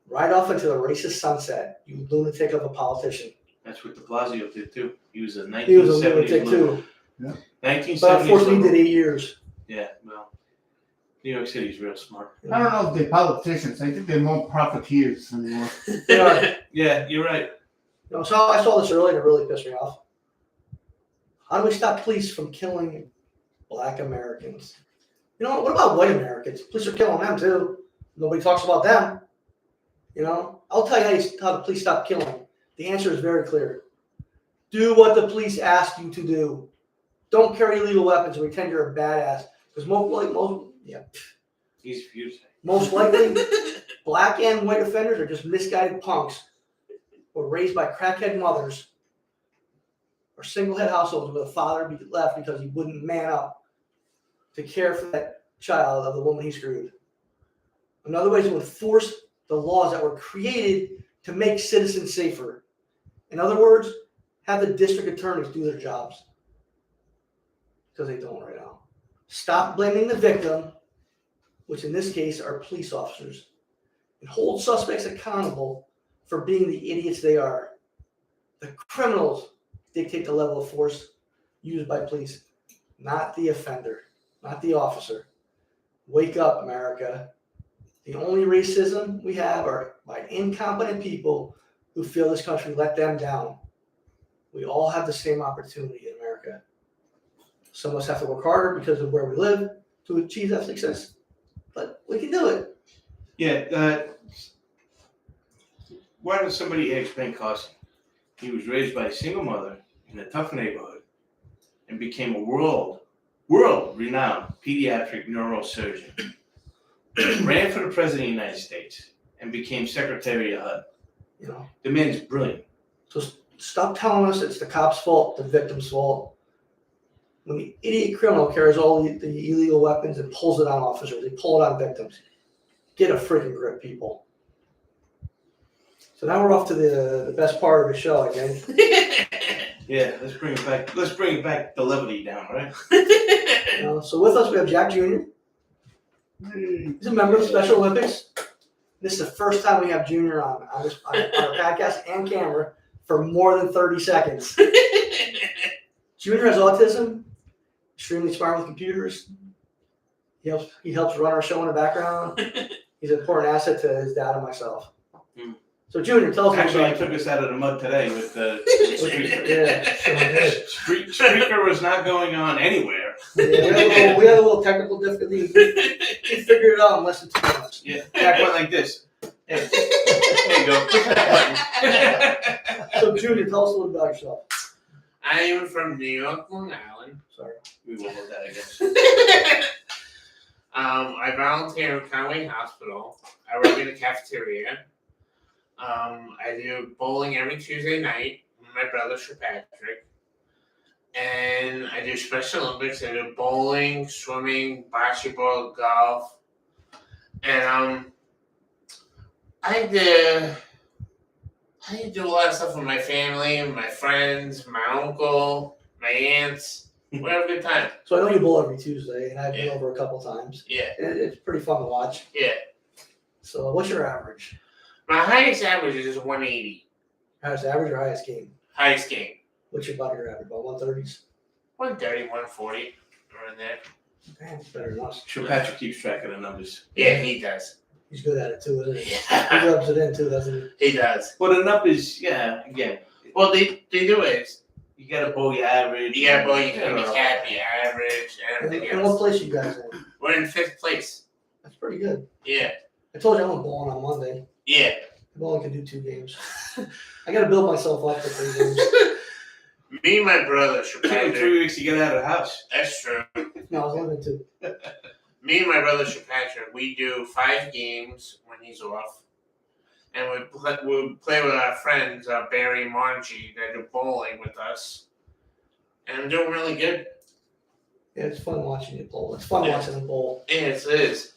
Right off into the racist sunset, you lunatic of a politician. That's what de Blasio did too. He was a 1970s He was a lunatic liberal. too. 1970s But unfortunately, he liberal. did 8 years. Yeah, well, New York City's real smart. I don't know if they're politicians. I think they're more profiteers than they are. They are. Yeah, you're right. So I saw this earlier and it really pissed me off. How do we stop police from killing black Americans? You know, what about white Americans? Police are killing them too. Nobody talks about them. You know, I'll tell you how the police stop killing. The answer is very clear. Do what the police ask you to do. Don't carry illegal weapons and pretend you're a badass. Because Easy for you to say. most likely, black and white offenders are just misguided punks or raised by crackhead mothers or single-head households with a father left because he wouldn't man up to care for that child of the woman he screwed. Another way is to enforce the laws that were created to make citizens safer. In other words, have the district attorneys do their jobs. Because they don't right now. Stop blaming the victim, which in this case are police officers, and hold suspects accountable for being the idiots they are. The criminals dictate the level of force used by police, not the offender, not the officer. Wake up, America. The only racism we have are by incompetent people who feel this country let them down. We all have the same opportunity in America. Some of us have to work harder because of where we live to achieve that success, but we can do it. Yeah, why does somebody ask Ben Carson? He was raised by a single mother in a tough neighborhood and became a world-renowned pediatric neurosurgeon. Ran for the president of the United States and became Secretary of HUD. You know, The man's brilliant. so stop telling us it's the cop's fault, the victim's fault. When the idiot criminal carries all the illegal weapons and pulls it on officers, they pull it on victims. Get a freaking grip, people. So now we're off to the best part of the show, I think. Yeah, let's bring it back. Let's bring it back the levity down, right? So with us we have Jack Jr. He's a member of the Special Olympics. This is the first time we have Junior on our podcast and camera for more than 30 seconds. Junior has autism, extremely smart with computers. He helps run our show in the background. He's an important asset to his dad and myself. Hmm. So Junior, tell us Actually, he about took us out of the mud today with the yeah, streaker was not going on anywhere. Yeah, we had a little technical difficulty. We figured it out in less than 2 months. Yeah, Jack went like this. Hey, there you go. Push that button. So Junior, tell us a little about yourself. I am from New York, Long Island. Sorry. We will hold that, I guess. I volunteer at Conway Hospital. I work in the cafeteria. I do bowling every Tuesday night with my brother Sir Patrick. And I do Special Olympics. I do bowling, swimming, basketball, golf. And I do a lot of stuff with my family, my friends, my uncle, my aunts. We have a good time. So I know you bowl every Tuesday, and I've been over a couple times. Yeah, It's pretty fun to watch. yeah. So what's your average? My highest average is 180. Highest average or highest game? Highest game. What's your average? About 130s? 130, 140. around there. Man, it's better than us. Sure, Patrick keeps track of the numbers. Yeah, he does. He's good at it too, isn't he? He Yeah, rubs it in too, doesn't he? he does. Well, the numbers is, again, Well, they do is you got to bowl your average. you gotta bowl your you know. handicap, your average, and everything And what else. place you guys in? We're in 5th place. That's pretty good. Yeah, I told you I went bowling on Monday. yeah. I only can do 2 games. I got to build myself up for 3 games. Me and my brother should In Patrick. 3 weeks, you get out of the house. That's true. No, I was limited to. Me and my brother Patrick, we do 5 games when he's off, and we play with our friends Barry and Margie that do bowling with us, and I'm doing really good. Yeah, it's fun watching you bowl. It's fun Yeah. watching them bowl. Yes, it is.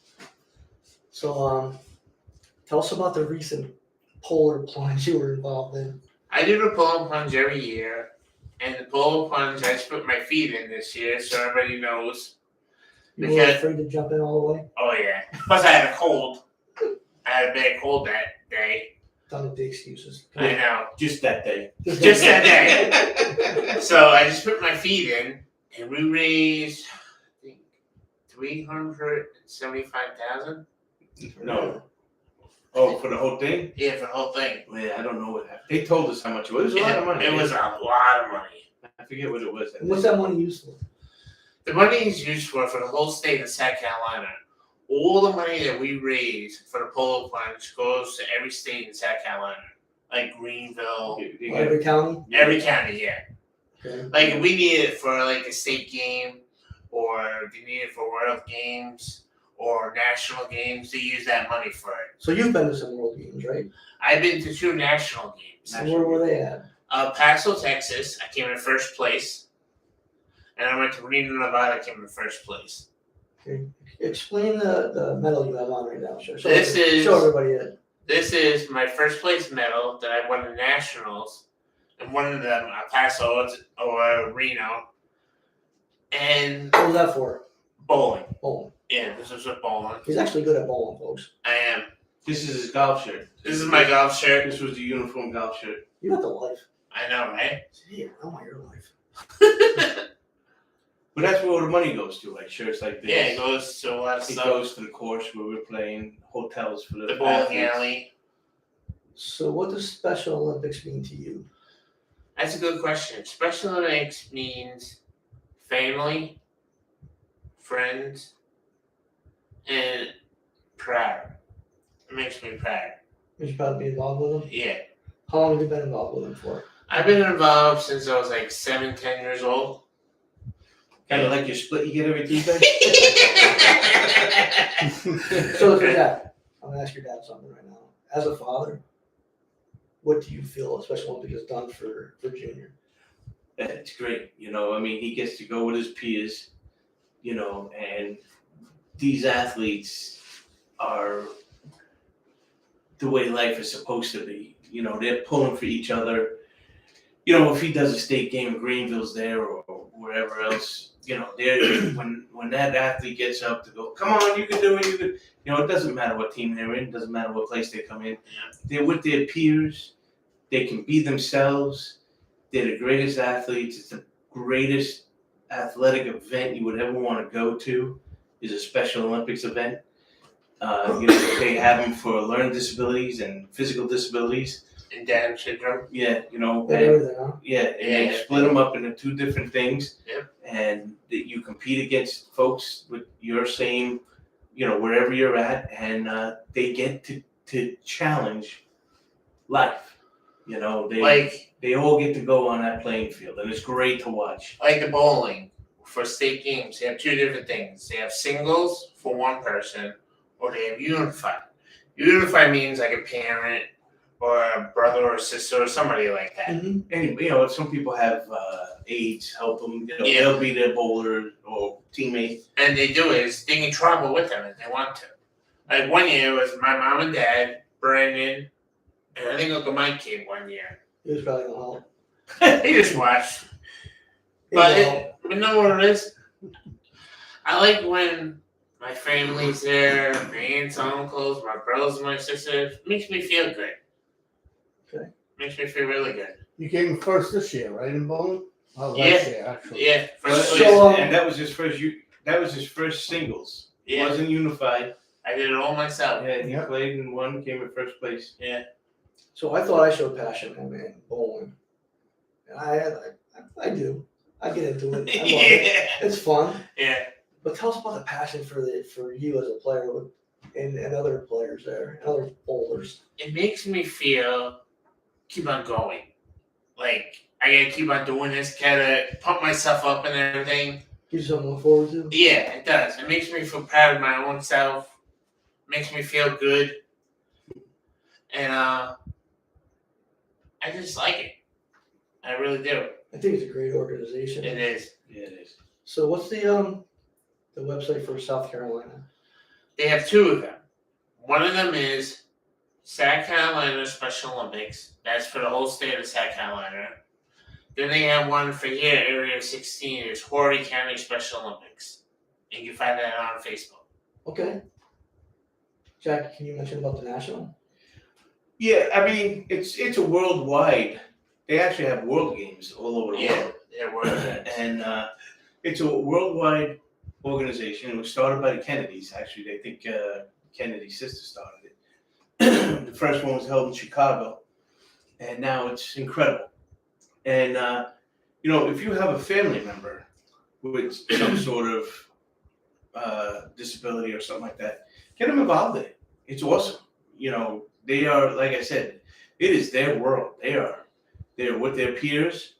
So, tell us about the recent polar plunge you were involved in. I do the pull plunge every year, and the pull plunge I just put my feet in this year, so everybody knows. You were Okay. afraid to jump in all the way? Oh yeah. Plus I had a cold. I had a bad cold that day. Done with the excuses. I know. Just that day. Just that day. So I just put my feet in, and we raised, I think, 375,000. No. Oh, for the whole thing? Yeah, for the whole thing. Well, yeah, I don't know what happened. They told us how much it was. It was a lot of money. It was a lot of money. I forget what it was. And what's that money used for? The money is used for the whole state of South Carolina. All the money that we raise for the polo plunge goes to every state in South Carolina, like Greenville, You got- Every county? every county. Yeah. Okay. Like if we need it for like a state game, or if you need it for World Games or national games, they use that money for it. So you've been to some World Games, right? I've been to 2 national games. And where were they at? Paso, Texas, I came in 1st place, and I went to Reno, Nevada, I came in 1st place. Okay. Explain the medal you have on right now. Show everybody it. This is my 1st place medal that I won the nationals, and one of them Paso or Reno, and What was that for? bowling. Bowling. Yeah, this is with bowling. He's actually good at bowling, folks. I am. This is his golf shirt. This is my golf shirt. This was the uniform golf shirt. You got the life. I know, right? Yeah, I want your life. But that's where all the money goes to, like shirts like this. Yeah, it goes to a lot of It stuff. goes to the course where we're playing, hotels for the The bowling athletes. alley. So what does Special Olympics mean to you? That's a good question. Special Olympics means family, friends, and proud. It makes me proud. You should probably be involved with them. Yeah. How long have you been involved with them for? I've been involved since I was like 7, 10 years old. Kind of like your split you get every Tuesday. So for Dad, I'm gonna ask your dad something right now. As a father, what do you feel a Special Olympics has done for Junior? It's great. I mean, he gets to go with his peers, and these athletes are the way life is supposed to be. They're pulling for each other. If he does a state game, Greenville's there or wherever else, they're when that athlete gets up to go, come on, you can do it, you can. It doesn't matter what team they're in, it doesn't matter what place they come in. They're with their peers. They can be themselves. They're the greatest athletes. It's the greatest athletic event you would ever want to go to. Is a Special Olympics event. They have them for learning disabilities and physical disabilities. And Down syndrome. Yeah, and, Everything, huh? yeah, and they Yeah. split them up into 2 different things. Yep. And that you compete against folks with your same, wherever you're at, and they get to challenge life. They all get to go on that playing field, and it's great to watch. Like the bowling for state games, they have 2 different things. They have singles for one person, or they have unified. Unified means like a parent or a brother or sister or somebody like that. Mm-hmm. And some people have aides help them. Yeah. They'll be their bowler or teammate. And they do is they can travel with them if they want to. Like one year it was my mom and dad, Brandon, and I think Uncle Mike came one year. He was probably gonna help. He just watched. He was But gonna help. you know what it is? I like when my family's there, my aunts, uncles, my brothers, my sisters. It makes me feel good. Okay. Makes me feel really good. You came first this year, right, in bowling? Oh, Yeah. that's it, actually. Yeah, first place. So, and that was his first. That was his first singles. It Yeah. wasn't unified. I did it all myself. Yeah, he Yep. played and won, came in first place. So I thought I showed passion in bowling. And I do. I get into it. I love it. It's fun. Yeah. But tell us about the passion for you as a player and other players there, and other bowlers. It makes me feel keep on going. Like I gotta keep on doing this, gotta pump myself up and everything. Gives you something to look forward to. Yeah, it does. It makes me feel proud of my own self. Makes me feel good. And I just like it. I really do. I think it's a great organization. It is. Yeah, it is. So what's the website for South Carolina? They have two of them. One of them is South Carolina Special Olympics. That's for the whole state of South Carolina. Then they have one for here, Area 16, is Horry County Special Olympics. And you can find that on Facebook. Okay. Jack, can you mention about the national? Yeah, I mean it's a worldwide. They actually have world games all over the Yeah, world, they're worth it. and it's a worldwide organization. It was started by the Kennedys. Actually, I think Kennedy's sister started it. The first one was held in Chicago, and now it's incredible. And if you have a family member with some sort of disability or something like that, get them involved in it. It's awesome. They are, like I said, it is their world. They're with their peers,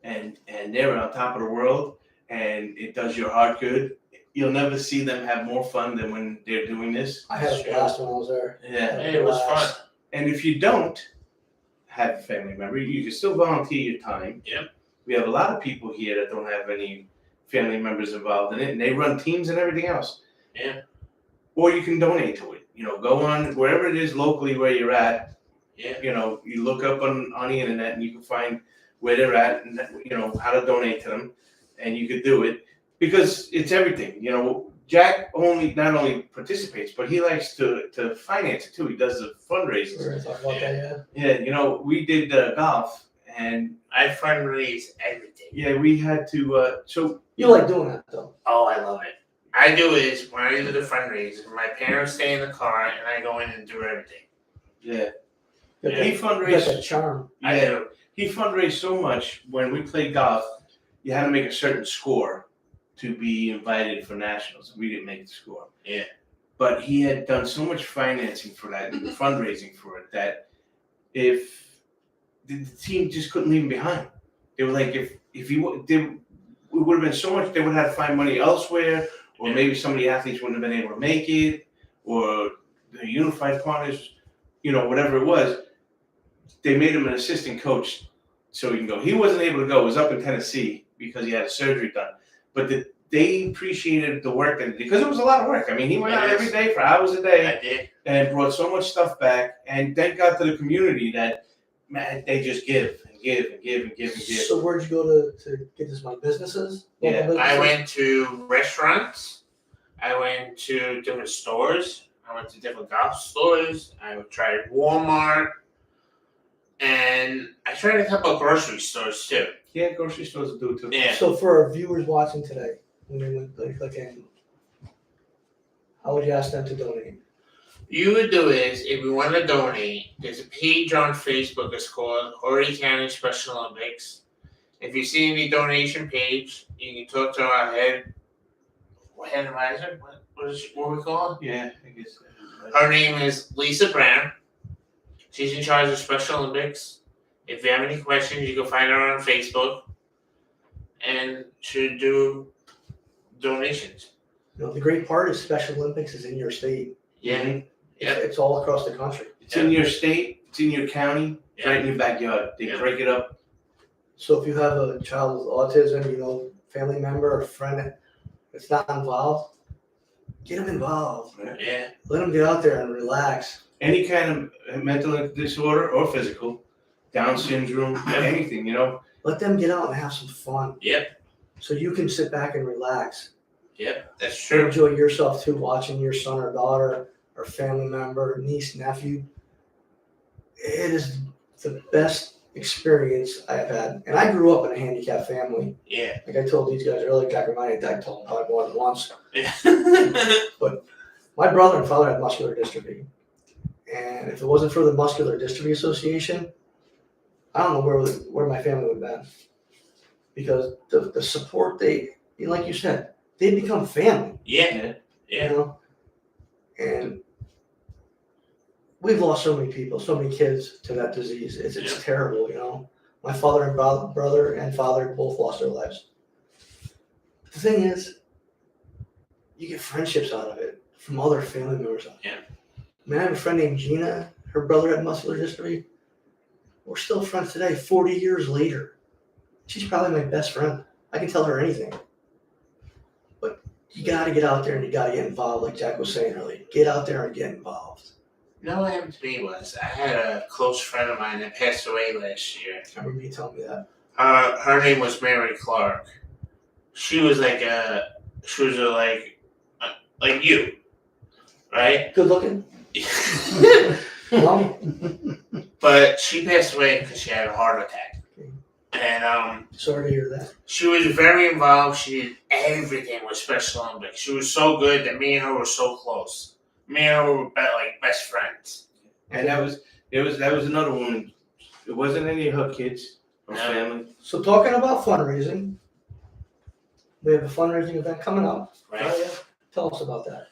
and they're on top of the world, and it does your heart good. You'll never see them have more fun than when they're doing this. I had a blast when I was there. Yeah. It was fun. And if you don't have a family member, you can still volunteer your time. Yep. We have a lot of people here that don't have any family members involved in it, and they run teams and everything else. Yeah. Or you can donate to it. Go on wherever it is locally where you're at. Yeah. You look up on the internet and you can find where they're at and how to donate to them, and you could do it because it's everything. Jack not only participates, but he likes to finance it too. He does the fundraisers. We're gonna talk about that, Yeah, we did golf, and I fundraise everything. yeah, we had to. So You like doing that though. Oh, I love it. I do is when I do the fundraisers, my parents stay in the car and I go in and do everything. yeah, Yeah. he You got fundraised. that charm. I Yeah, do. he fundraised so much when we played golf. You had to make a certain score to be invited for nationals. We didn't make the score. Yeah. But he had done so much financing for that and fundraising for it that if the team just couldn't leave him behind. They were like, if it would have been so much, they would have to find money elsewhere, or Yeah. maybe some of the athletes wouldn't have been able to make it, or the unified partners, whatever it was. They made him an assistant coach so he can go. He wasn't able to go. It was up in Tennessee because he had a surgery done. But they appreciated the work that he did because it was a lot of work. I mean, he went out every day for hours a day I did. and brought so much stuff back. And thank God to the community that, man, they just give and give and give and give and give. So where'd you go to get this money? Businesses? Local Yeah, businesses? I went to restaurants. I went to different stores. I went to different golf stores. I tried Walmart. And I tried a couple of grocery stores too. Yeah, grocery stores will do it too. Yeah. So for our viewers watching today, when they went click in, how would you ask them to donate? You would do is, if you want to donate, there's a page on Facebook. It's called Horry County Special Olympics. If you see any donation page, you can talk to our head advisor. What we call it? Yeah, I guess. Her name is Lisa Brown. She's in charge of Special Olympics. If you have any questions, you can find her on Facebook, and she'll do donations. The great part is Special Olympics is in your state. Yeah. Mhm. Yeah. It's all across the country. It's in your state, it's in your county, it's Yeah. right in your backyard. They Yeah. break it up. So if you have a child with autism, family member or friend that's not involved, get them involved. Yeah. Let them get out there and relax. Any kind of mental disorder or physical, Down syndrome, anything, Let them get out and have some fun. Yep. So you can sit back and relax. Yep. That's true. Enjoy yourself too, watching your son or daughter or family member, niece, nephew. It is the best experience I have had. And I grew up in a handicapped family. Yeah. Like I told these guys earlier, Jack reminded I told them probably more than once. Yeah. My brother and father had muscular dystrophy. And if it wasn't for the Muscular Dystrophy Association, I don't know where my family would have been. Because the support like you said, they become family. Yeah. You know? And we've lost so many people, so many kids to that disease. It's terrible, you know. My father and brother and father both lost their lives. The thing is, you get friendships out of it from other family members. Yeah. I mean, I have a friend named Gina. Her brother had muscular dystrophy. We're still friends today, 40 years later. She's probably my best friend. I can tell her anything. But you got to get out there and you got to get involved, like Jack was saying earlier. Get out there and get involved. No, what happened to me was I had a close friend of mine that passed away last year. I remember you telling me that. Her name was Mary Clark. She was like you, right? Good looking. Well, But she passed away because she had a heart attack. And sorry to hear that. she was very involved. She did everything with Special Olympics. She was so good that me and her were so close. Me and her were like best friends. And that was another woman. It wasn't any of her kids or No. family. So talking about fundraising, we have a fundraising event coming up. Right? Oh, yeah. Tell us about that.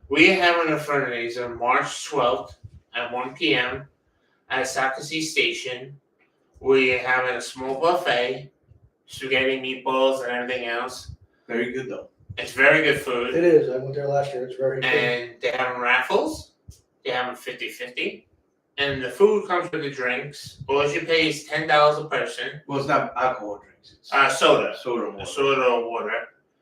We are having a fundraiser March 12th at 1 p.m. at Sakacy Station. We're having a small buffet, spaghetti, meatballs, and everything else. Very good though. It's very good food. It is. I went there last year. It's very good. And they're having raffles. They're having 50-50. And the food comes with the drinks. All you pay is $10 a person. Well, it's not alcohol drinks. It's Soda. soda water. Soda or water.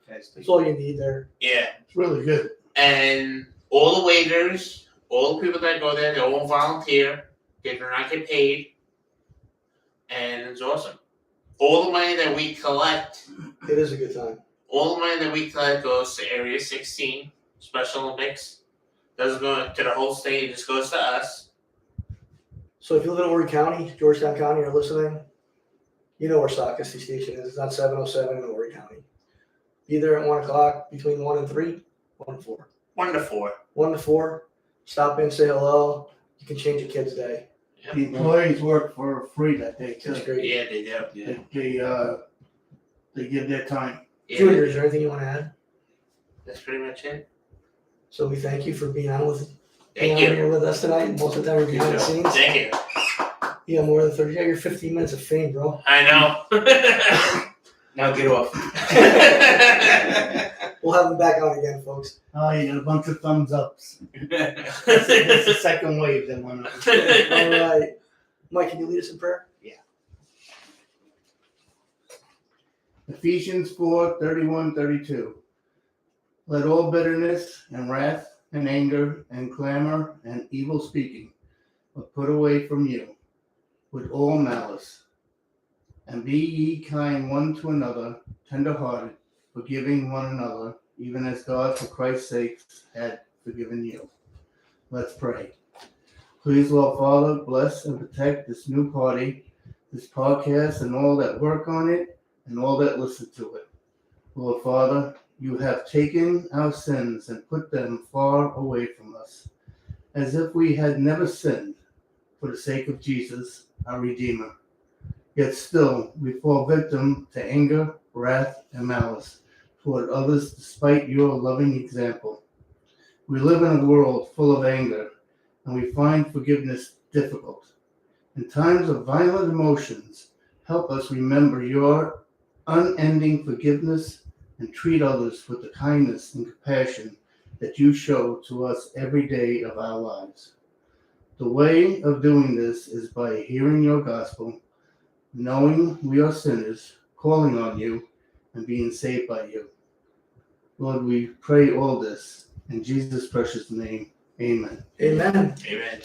That's all you need there. Yeah. It's really good. And all the waiters, all the people that go there, they all volunteer. They do not get paid. And it's awesome. All the money that we collect, It is a good time. all the money that we collect goes to Area 16, Special Olympics. Doesn't go to the whole state, it just goes to us. So if you live in Horry County, Georgetown County, you're listening, you know where Sakacy Station is. It's on 707 in Horry County. Be there at 1 o'clock, between 1 and 3, 1 and 4. 1 to 4. 1 to 4, stop in, say hello. You can change a kid's day. The employees work for free that day too. It's great. Yeah, they do. Yeah. They give their time. Yeah, Junior, is there anything you want to add? that's pretty much it. So we thank you for being on Thank you. here with us tonight. Most of the time we're behind the scenes. Thank you. You got more than 30. You got your 15 minutes of fame, bro. I know. Now get off. We'll have him back on again, folks. Oh, you got a bunch of thumbs ups. That's the second wave that went up. All right. Mike, can you lead us in prayer? Ephesians 4:31-32. Let all bitterness and wrath and anger and clamor and evil speaking be put away from you with all malice. And be ye kind one to another, tender-hearted, forgiving one another, even as God for Christ's sake had forgiven you. Let's pray. Please, Lord Father, bless and protect this new party, this podcast, and all that work on it, and all that listen to it. Lord Father, you have taken our sins and put them far away from us, as if we had never sinned, for the sake of Jesus, our Redeemer. Yet still we fall victim to anger, wrath, and malice toward others despite your loving example. We live in a world full of anger, and we find forgiveness difficult. In times of violent emotions, help us remember your unending forgiveness and treat others with the kindness and compassion that you show to us every day of our lives. The way of doing this is by hearing your gospel, knowing we are sinners, calling on you, and being saved by you. Lord, we pray all this in Jesus' precious name. Amen. Amen. Amen.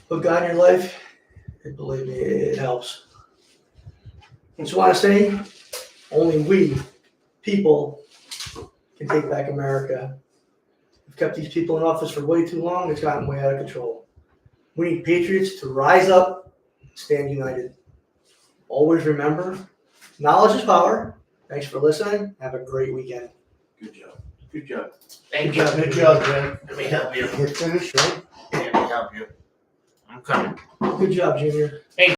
Put God in your life, and believe me, it helps. I just want to say, only we, people, can take back America. We've kept these people in office for way too long. It's gotten way out of control. We need patriots to rise up stand united. Always remember, knowledge is power. Thanks for listening. Have a great weekend. Good job. Good job. Thank you. Good job, Jay. Let me help you. You're finished, right? Let me help you. I'm coming. Good job, Junior.